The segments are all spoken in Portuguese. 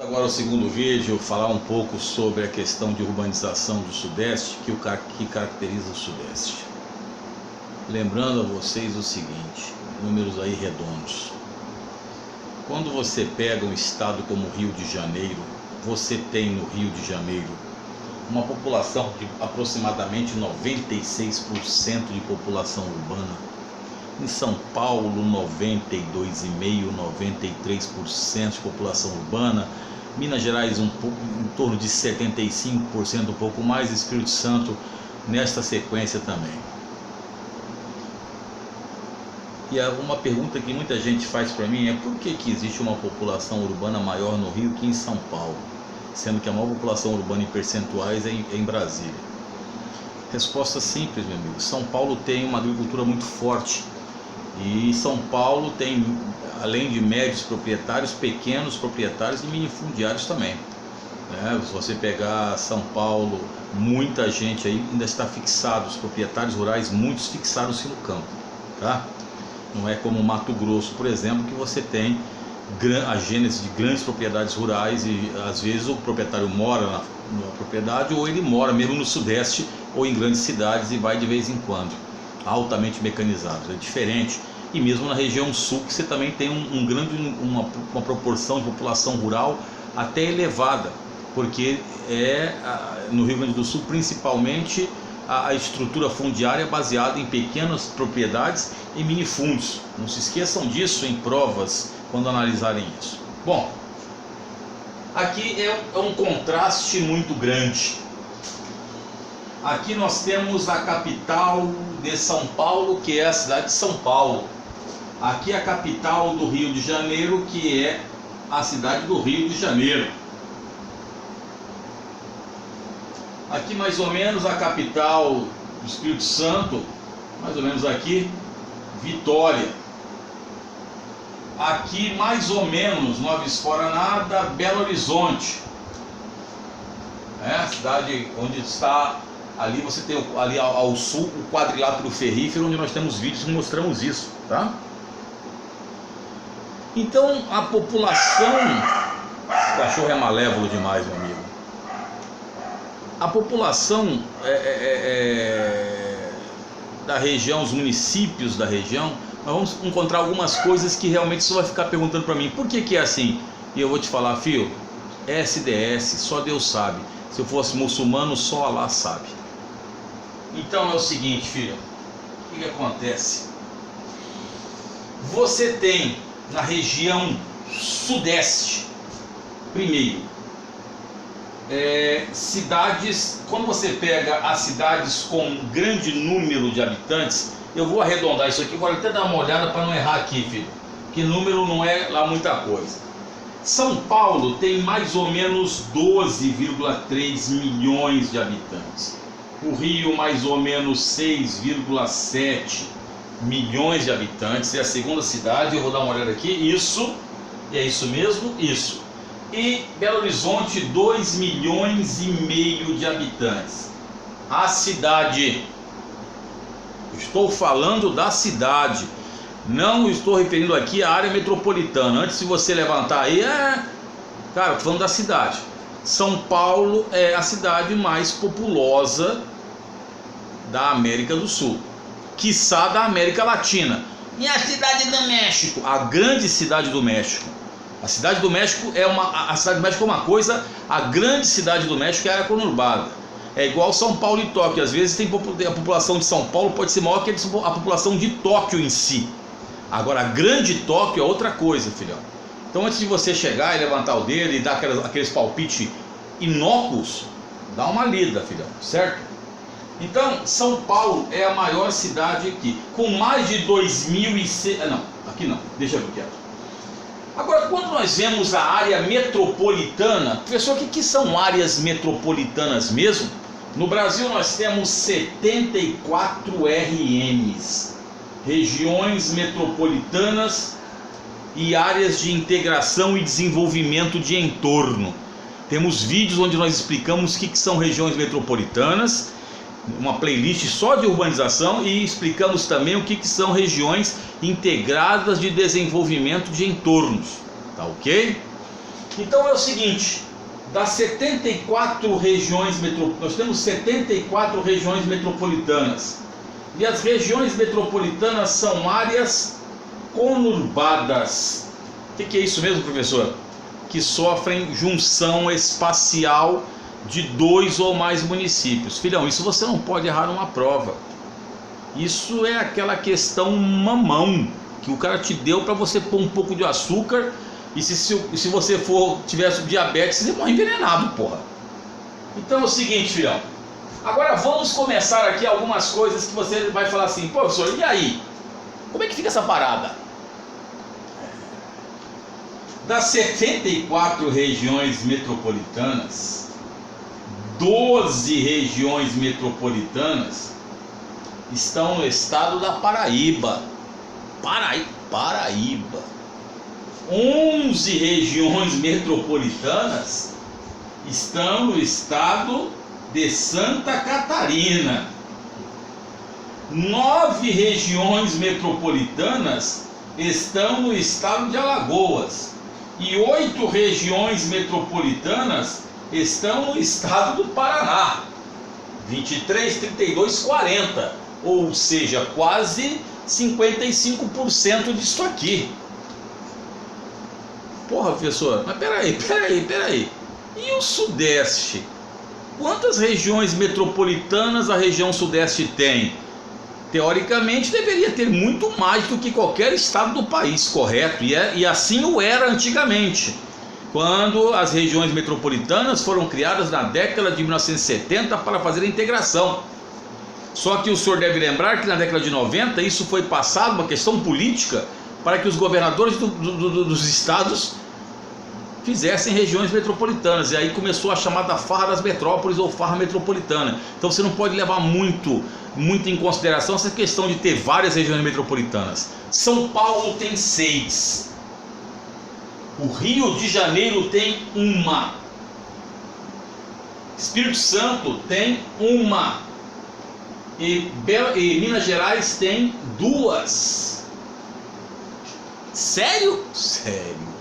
Agora o segundo vídeo, falar um pouco sobre a questão de urbanização do Sudeste, que caracteriza o Sudeste. Lembrando a vocês o seguinte, números aí redondos. Quando você pega um estado como o Rio de Janeiro, você tem no Rio de Janeiro uma população de aproximadamente 96% de população urbana. Em São Paulo, 92,5%, 93% de população urbana. Minas Gerais, em torno de 75%, um pouco mais. Espírito Santo, nesta sequência também. E uma pergunta que muita gente faz para mim é: por que existe uma população urbana maior no Rio que em São Paulo, sendo que a maior população urbana em percentuais é em Brasília? Resposta simples, meu amigo. São Paulo tem uma agricultura muito forte. E São Paulo tem, além de médios proprietários, pequenos proprietários e minifundiários também. Se você pegar São Paulo, muita gente aí ainda está fixado, os proprietários rurais, muitos fixaram-se no campo, tá? Não é como Mato Grosso, por exemplo, que você tem a gênese de grandes propriedades rurais e às vezes o proprietário mora na propriedade ou ele mora mesmo no Sudeste ou em grandes cidades e vai de vez em quando. Altamente mecanizados, é diferente. E mesmo na região sul, que você também tem uma proporção de população rural até elevada, porque no Rio Grande do Sul principalmente a estrutura fundiária é baseada em pequenas propriedades e minifúndios. Não se esqueçam disso em provas quando analisarem isso. Bom, aqui é um contraste muito grande. Aqui nós temos a capital de São Paulo, que é a cidade de São Paulo. Aqui é a capital do Rio de Janeiro, que é a cidade do Rio de Janeiro. Aqui mais ou menos a capital do Espírito Santo, mais ou menos aqui, Vitória. Aqui mais ou menos, Nova Esforanada, Belo Horizonte. A cidade onde está... Ali você tem ali ao sul o quadrilátero ferrífero, onde nós temos vídeos que mostramos isso, tá? Então a população, o cachorro é malévolo demais, meu amigo. A população da região, os municípios da região, nós vamos encontrar algumas coisas que realmente você vai ficar perguntando para mim, por que é assim? E eu vou te falar, filho, SDS, só Deus sabe. Se eu fosse muçulmano, só Allah sabe. Então é o seguinte, filho, o que acontece? Você tem na região sudeste, primeiro, cidades, quando você pega as cidades com grande número de habitantes, eu vou arredondar isso aqui, vou até dar uma olhada para não errar aqui, filho, que número não é lá muita coisa. São Paulo tem mais ou menos 12,3 milhões de habitantes. O Rio mais ou menos 6,7 milhões de habitantes. É a segunda cidade, eu vou dar uma olhada aqui. Isso, é isso mesmo, isso. E Belo Horizonte, 2 milhões e meio de habitantes. A cidade, estou falando da cidade. Não estou referindo aqui à área metropolitana. Antes de você levantar aí, cara, estou falando da cidade. São Paulo é a cidade mais populosa da América do Sul, quiçá da América Latina. E a cidade do México? A grande cidade do México. A cidade do México a cidade do México é uma coisa, a grande cidade do México é a área conurbada. É igual São Paulo e Tóquio. Às vezes a população de São Paulo pode ser maior que a população de Tóquio em si. Agora, a grande Tóquio é outra coisa, filhão. Então, antes de você chegar e levantar o dedo e dar aqueles palpites inócuos, dá uma lida, filhão, certo? Então, São Paulo é a maior cidade aqui, com mais de 2.100... Não, aqui não, deixa eu quieto. Agora, quando nós vemos a área metropolitana, professor, o que são áreas metropolitanas mesmo? No Brasil, nós temos 74 RMs. Regiões metropolitanas e áreas de integração e desenvolvimento de entorno. Temos vídeos onde nós explicamos o que são regiões metropolitanas, uma playlist só de urbanização, e explicamos também o que são regiões integradas de desenvolvimento de entornos, tá ok? Então é o seguinte, das 74 regiões metropolitanas, nós temos 74 regiões metropolitanas. E as regiões metropolitanas são áreas conurbadas. O que é isso mesmo, professor? Que sofrem junção espacial de 2 ou mais municípios. Filhão, isso você não pode errar numa prova. Isso é aquela questão mamão que o cara te deu para você pôr um pouco de açúcar. E se você tivesse diabetes, você morre envenenado, porra. Então é o seguinte, filhão. Agora vamos começar aqui algumas coisas que você vai falar assim, pô, professor, e aí? Como é que fica essa parada? Das 74 regiões metropolitanas, 12 regiões metropolitanas estão no estado da Paraíba. Paraíba. 11 regiões metropolitanas estão no estado de Santa Catarina. 9 regiões metropolitanas estão no estado de Alagoas. E 8 regiões metropolitanas estão no estado do Paraná. 23, 32, 40. Ou seja, quase 55% disso aqui. Porra, professor, mas peraí. E o Sudeste? Quantas regiões metropolitanas a região Sudeste tem? Teoricamente deveria ter muito mais do que qualquer estado do país, correto? E assim o era antigamente, quando as regiões metropolitanas foram criadas na década de 1970 para fazer a integração. Só que o senhor deve lembrar que na década de 90 isso foi passado, uma questão política, para que os governadores dos estados fizessem regiões metropolitanas. E aí começou a chamada farra das metrópoles ou farra metropolitana. Então você não pode levar muito em consideração essa questão de ter várias regiões metropolitanas. São Paulo tem 6. O Rio de Janeiro tem 1. Espírito Santo tem 1. E Minas Gerais tem 2. Sério? Sério.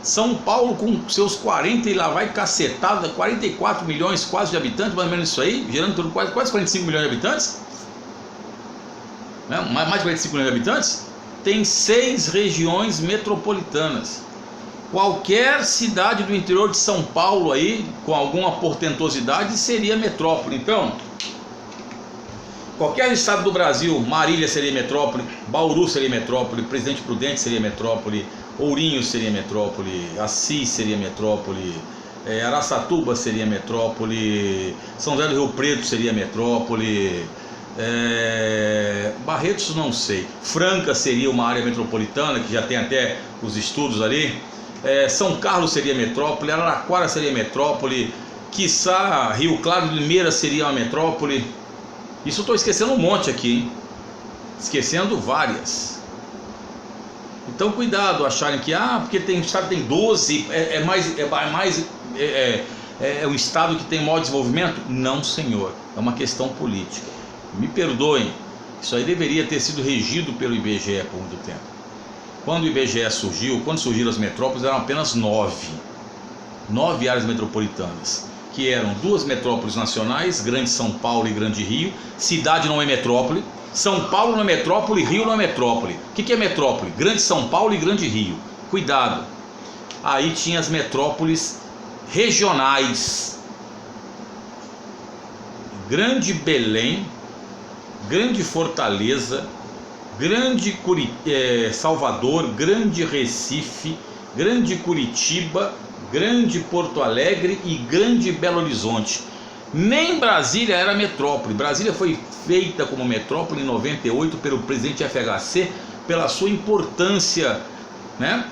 São Paulo com seus 40 e lá vai cacetada, 44 milhões quase de habitantes, mais ou menos isso aí, gerando tudo quase 45 milhões de habitantes, né? Mais de 45 milhões de habitantes, tem 6 regiões metropolitanas. Qualquer cidade do interior de São Paulo aí, com alguma portentosidade, seria metrópole. Então, qualquer estado do Brasil, Marília seria metrópole, Bauru seria metrópole, Presidente Prudente seria metrópole, Ourinho seria metrópole, Assis seria metrópole, Araçatuba seria metrópole, São José do Rio Preto seria metrópole, Barretos não sei, Franca seria uma área metropolitana, que já tem até os estudos ali, São Carlos seria metrópole, Araraquara seria metrópole, quiçá Rio Claro de Limeira seria uma metrópole. Isso eu estou esquecendo um monte aqui, hein? Esquecendo várias. Então cuidado acharem que porque o estado tem 12, é um estado que tem maior desenvolvimento. Não, senhor, é uma questão política. Me perdoem, isso aí deveria ter sido regido pelo IBGE por muito tempo. Quando o IBGE surgiu, quando surgiram as metrópoles, eram apenas 9 áreas metropolitanas, que eram 2 metrópoles nacionais, Grande São Paulo e Grande Rio. Cidade não é metrópole. São Paulo não é metrópole, Rio não é metrópole. O que é metrópole? Grande São Paulo e Grande Rio. Cuidado. Aí tinha as metrópoles regionais. Grande Belém, Grande Fortaleza, Grande Salvador, Grande Recife, Grande Curitiba, Grande Porto Alegre e Grande Belo Horizonte. Nem Brasília era metrópole. Brasília foi feita como metrópole em 98 pelo presidente FHC, pela sua importância, né?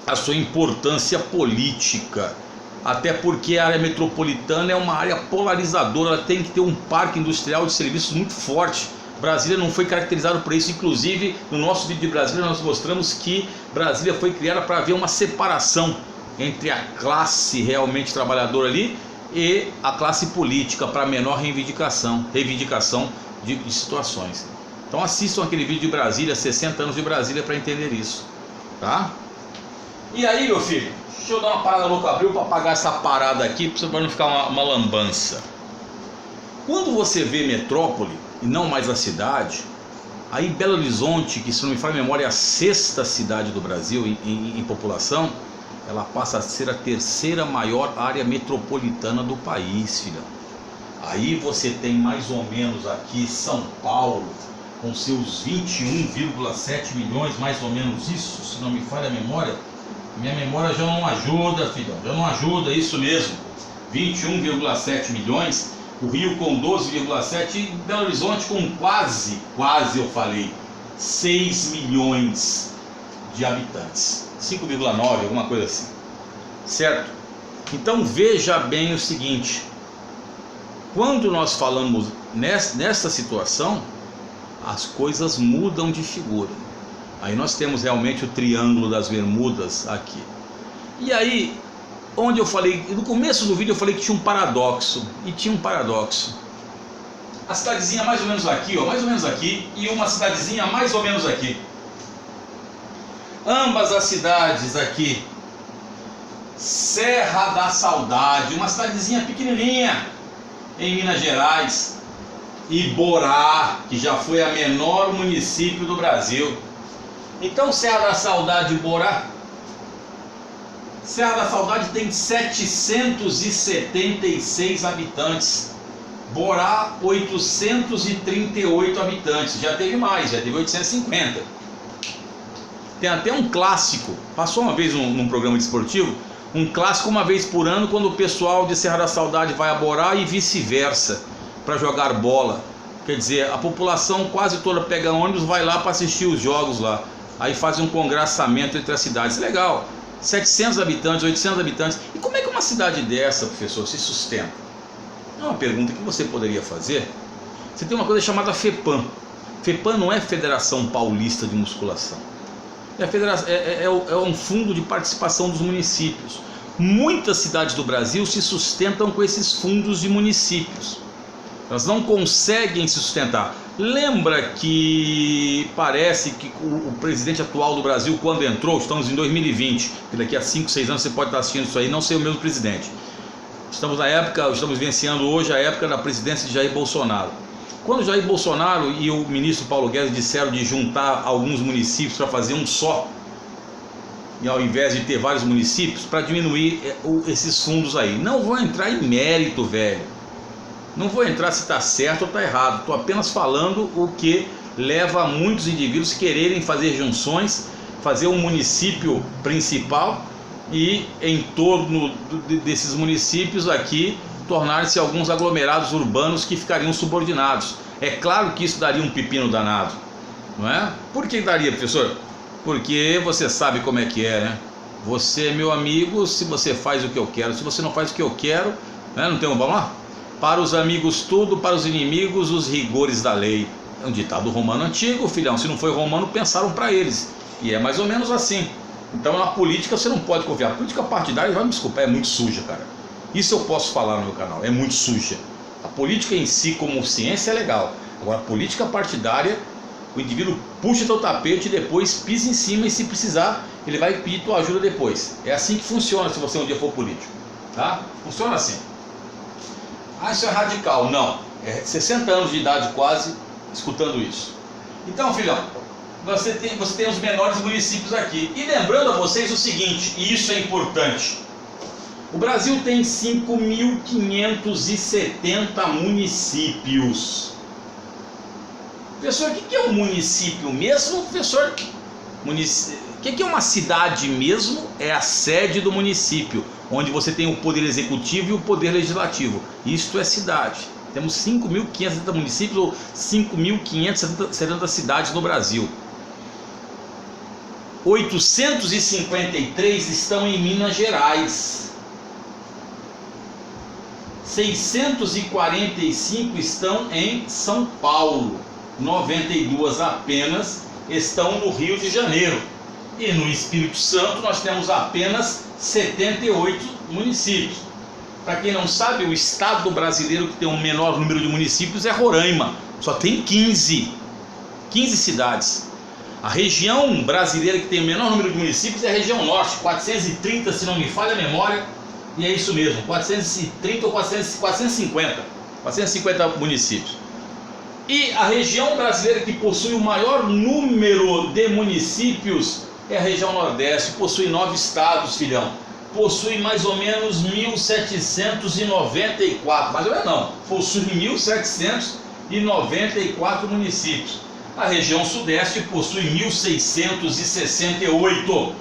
A sua importância política. Até porque a área metropolitana é uma área polarizadora, ela tem que ter um parque industrial de serviços muito forte. Brasília não foi caracterizado por isso. Inclusive, no nosso vídeo de Brasília nós mostramos que Brasília foi criada para haver uma separação entre a classe realmente trabalhadora ali e a classe política, para menor reivindicação de situações. Então assistam aquele vídeo de Brasília, 60 anos de Brasília, para entender isso, tá? E aí, meu filho, Deixa eu dar uma parada no Cabril para apagar essa parada aqui, para não ficar uma lambança. Quando você vê metrópole e não mais a cidade, aí Belo Horizonte, que se não me falha a memória é a 6ª cidade do Brasil em população, ela passa a ser a 3ª maior área metropolitana do país, filhão. Aí você tem mais ou menos aqui São Paulo, com seus 21,7 milhões, mais ou menos isso, se não me falha a memória. Minha memória já não ajuda, filhão, já não ajuda, isso mesmo. 21,7 milhões, o Rio com 12,7 e Belo Horizonte com quase eu falei, 6 milhões de habitantes. 5,9, alguma coisa assim. Certo? Então veja bem o seguinte, quando nós falamos nesta situação, as coisas mudam de figura. Aí nós temos realmente o Triângulo das Bermudas aqui. E aí, onde eu falei, no começo do vídeo eu falei que tinha um paradoxo, e tinha um paradoxo. A cidadezinha mais ou menos aqui, ó, mais ou menos aqui, e uma cidadezinha mais ou menos aqui. Ambas as cidades aqui, Serra da Saudade, uma cidadezinha pequenininha em Minas Gerais, e Borá, que já foi a menor município do Brasil. Então Serra da Saudade e Borá, Serra da Saudade tem 776 habitantes, Borá 838 habitantes, já teve mais, já teve 850. Tem até um clássico, passou uma vez num programa desportivo, um clássico uma vez por ano, quando o pessoal de Serra da Saudade vai a Borá e vice-versa, para jogar bola. Quer dizer, a população quase toda pega ônibus, vai lá para assistir os jogos lá. Aí faz um congraçamento entre as cidades. Legal, 700 habitantes, 800 habitantes. E como é que uma cidade dessa, professor, se sustenta? É uma pergunta que você poderia fazer. Você tem uma coisa chamada FEPAM. FEPAM não é Federação Paulista de Musculação. É um fundo de participação dos municípios. Muitas cidades do Brasil se sustentam com esses fundos de municípios. Elas não conseguem se sustentar. Lembra que parece que o presidente atual do Brasil, quando entrou, estamos em 2020, que daqui a 5, 6 anos você pode estar assistindo isso aí, não sei o mesmo presidente. Estamos vivenciando hoje a época da presidência de Jair Bolsonaro. Quando Jair Bolsonaro e o ministro Paulo Guedes disseram de juntar alguns municípios para fazer um só, e ao invés de ter vários municípios, para diminuir esses fundos aí. Não vou entrar em mérito, velho. Não vou entrar se está certo ou está errado. Estou apenas falando o que leva muitos indivíduos quererem fazer junções, fazer um município principal e em torno desses municípios aqui tornar-se alguns aglomerados urbanos que ficariam subordinados. É claro que isso daria um pepino danado, não é? Por que daria, professor? Porque você sabe como é que é, né? Você é meu amigo se você faz o que eu quero. Se você não faz o que eu quero, né? Não tem um, vamos lá? Para os amigos tudo, para os inimigos os rigores da lei. É um ditado romano antigo, filhão. Se não foi romano, pensaram para eles. E é mais ou menos assim. Então na política você não pode confiar. A política partidária, vai me desculpar, é muito suja, cara. Isso eu posso falar no meu canal, é muito suja. A política em si como ciência é legal. Agora a política partidária, o indivíduo puxa teu tapete e depois pisa em cima e se precisar, ele vai pedir tua ajuda depois. É assim que funciona se você um dia for político, tá? Funciona assim. Ah, isso é radical. Não, é 60 anos de idade quase escutando isso. Então, filhão, você tem os menores municípios aqui. E lembrando a vocês o seguinte, e isso é importante. O Brasil tem 5.570 municípios. Professor, o que é um município mesmo, professor? O que é uma cidade mesmo? É a sede do município, onde você tem o poder executivo e o poder legislativo. Isto é cidade. Temos 5.570 municípios ou 5.570 cidades no Brasil. 853 estão em Minas Gerais. 645 estão em São Paulo. 92 apenas estão no Rio de Janeiro. E no Espírito Santo nós temos apenas 78 municípios. Para quem não sabe, o estado brasileiro que tem o menor número de municípios é Roraima. Só tem 15 cidades. A região brasileira que tem o menor número de municípios é a região norte, 430, se não me falha a memória, e é isso mesmo, 430 ou 450 municípios. E a região brasileira que possui o maior número de municípios é a região nordeste, possui 9 estados, filhão. Possui mais ou menos 1794, mais ou menos não, possui 1794 municípios. A região sudeste possui 1668.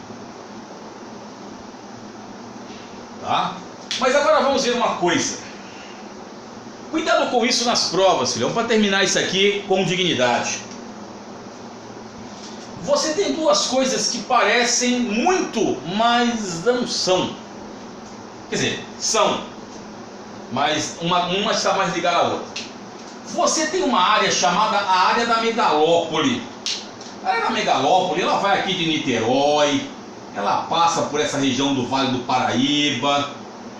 Tá? Mas agora vamos ver uma coisa. Cuidado com isso nas provas, filhão, para terminar isso aqui com dignidade. Você tem duas coisas que parecem muito, mas não são. Quer dizer, são, mas uma está mais ligada à outra. Você tem uma área chamada a área da megalópole. A área da megalópole, ela vai aqui de Niterói, ela passa por essa região do Vale do Paraíba,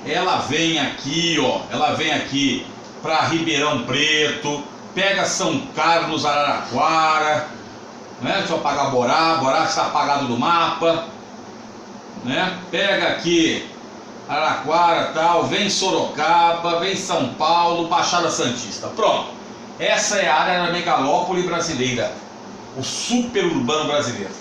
ela vem aqui, ó, ela vem aqui para Ribeirão Preto, pega São Carlos, Araraquara, né? Deixa eu apagar Borá está apagado do mapa, né? Pega aqui Araraquara, tal, vem Sorocaba, vem São Paulo, Baixada Santista. Pronto. Essa é a área da megalópole brasileira, o superurbano brasileiro.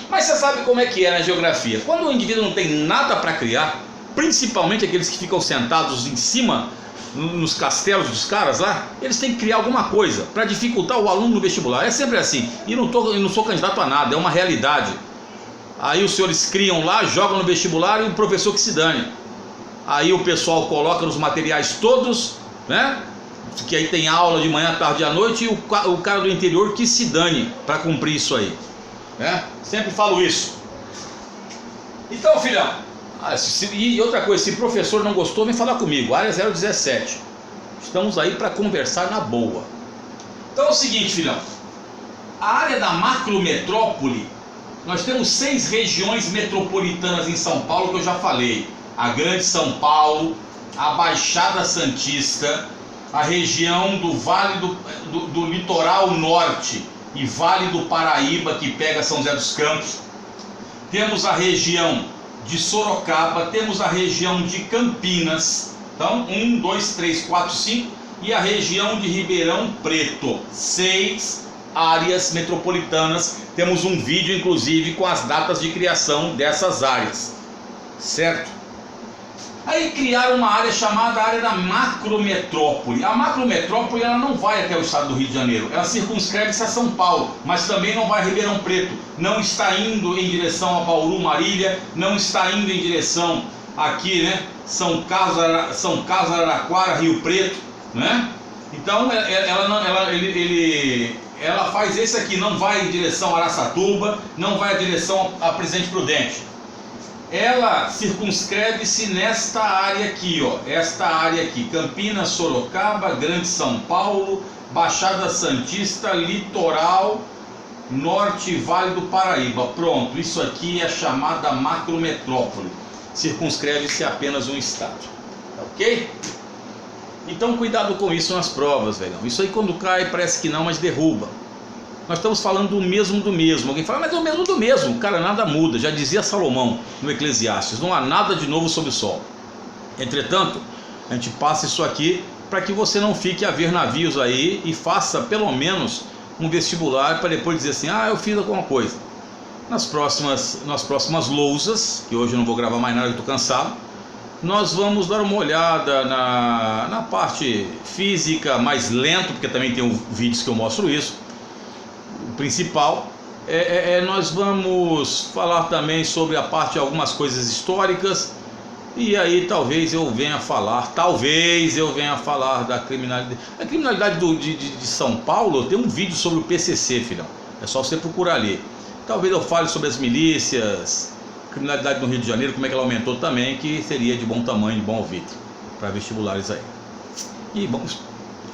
Mas você sabe como é que é na geografia? Quando o indivíduo não tem nada para criar, principalmente aqueles que ficam sentados em cima nos castelos dos caras lá, eles têm que criar alguma coisa para dificultar o aluno no vestibular. É sempre assim. E não sou candidato a nada, é uma realidade. Aí os senhores criam lá, jogam no vestibular e o professor que se dane. Aí o pessoal coloca nos materiais todos, né? Que aí tem aula de manhã, tarde e à noite, e o cara do interior que se dane para cumprir isso aí, né? Sempre falo isso. Então, filhão, e outra coisa, se o professor não gostou, vem falar comigo, área 017. Estamos aí para conversar na boa. Então é o seguinte, filhão, a área da macrometrópole, nós temos 6 regiões metropolitanas em São Paulo que eu já falei. A Grande São Paulo, a Baixada Santista, a região do Vale do Litoral Norte e Vale do Paraíba, que pega São José dos Campos. Temos a região de Sorocaba, temos a região de Campinas, então 1, 2, 3, 4, 5, e a região de Ribeirão Preto, 6 áreas metropolitanas. Temos um vídeo inclusive com as datas de criação dessas áreas, certo? Aí criaram uma área chamada área da macrometrópole. A macrometrópole ela não vai até o estado do Rio de Janeiro, ela circunscreve-se a São Paulo, mas também não vai a Ribeirão Preto, não está indo em direção a Bauru, Marília, não está indo em direção aqui, né, São Carlos, Araraquara, Rio Preto, né? Então ela faz esse aqui, não vai em direção a Araçatuba, não vai em direção a Presidente Prudente. Ela circunscreve-se nesta área aqui, ó, esta área aqui, Campinas, Sorocaba, Grande São Paulo, Baixada Santista, Litoral Norte, Vale do Paraíba. Pronto, isso aqui é a chamada macrometrópole, circunscreve-se a apenas um estado, tá ok? Então cuidado com isso nas provas, velho. Isso aí quando cai parece que não, mas derruba. Nós estamos falando do mesmo. Alguém fala, mas é o mesmo do mesmo. Cara, nada muda. Já dizia Salomão no Eclesiastes, não há nada de novo sob o sol. Entretanto, a gente passa isso aqui para que você não fique a ver navios aí e faça pelo menos um vestibular para depois dizer assim, eu fiz alguma coisa. Nas próximas lousas, que hoje eu não vou gravar mais nada, eu estou cansado, nós vamos dar uma olhada na parte física mais lento, porque também tem vídeos que eu mostro isso. O principal nós vamos falar também sobre a parte de algumas coisas históricas, e aí talvez eu venha falar da criminalidade. A criminalidade de São Paulo, tem um vídeo sobre o PCC, filhão, é só você procurar ali. Talvez eu fale sobre as milícias, criminalidade no Rio de Janeiro, como é que ela aumentou também, que seria de bom tamanho, de bom ouvido para vestibulares aí. E vamos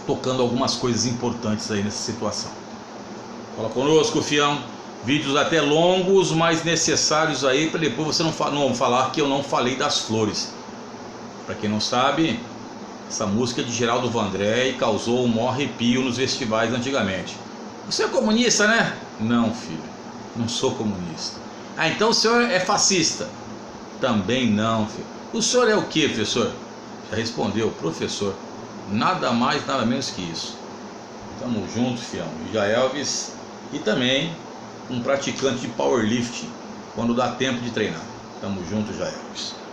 tocando algumas coisas importantes aí nessa situação. Fala conosco, fião. Vídeos até longos, mas necessários aí, para depois você não falar que eu não falei das flores. Para quem não sabe, essa música é de Geraldo Vandré e causou um maior arrepio nos festivais antigamente. Você é comunista, né? Não, filho. Não sou comunista. Ah, então o senhor é fascista? Também não, filho. O senhor é o que, professor? Já respondeu, professor. Nada mais, nada menos que isso. Tamo junto, fião. Já Elvis. E também um praticante de powerlifting, quando dá tempo de treinar. Tamo junto, já Elvis.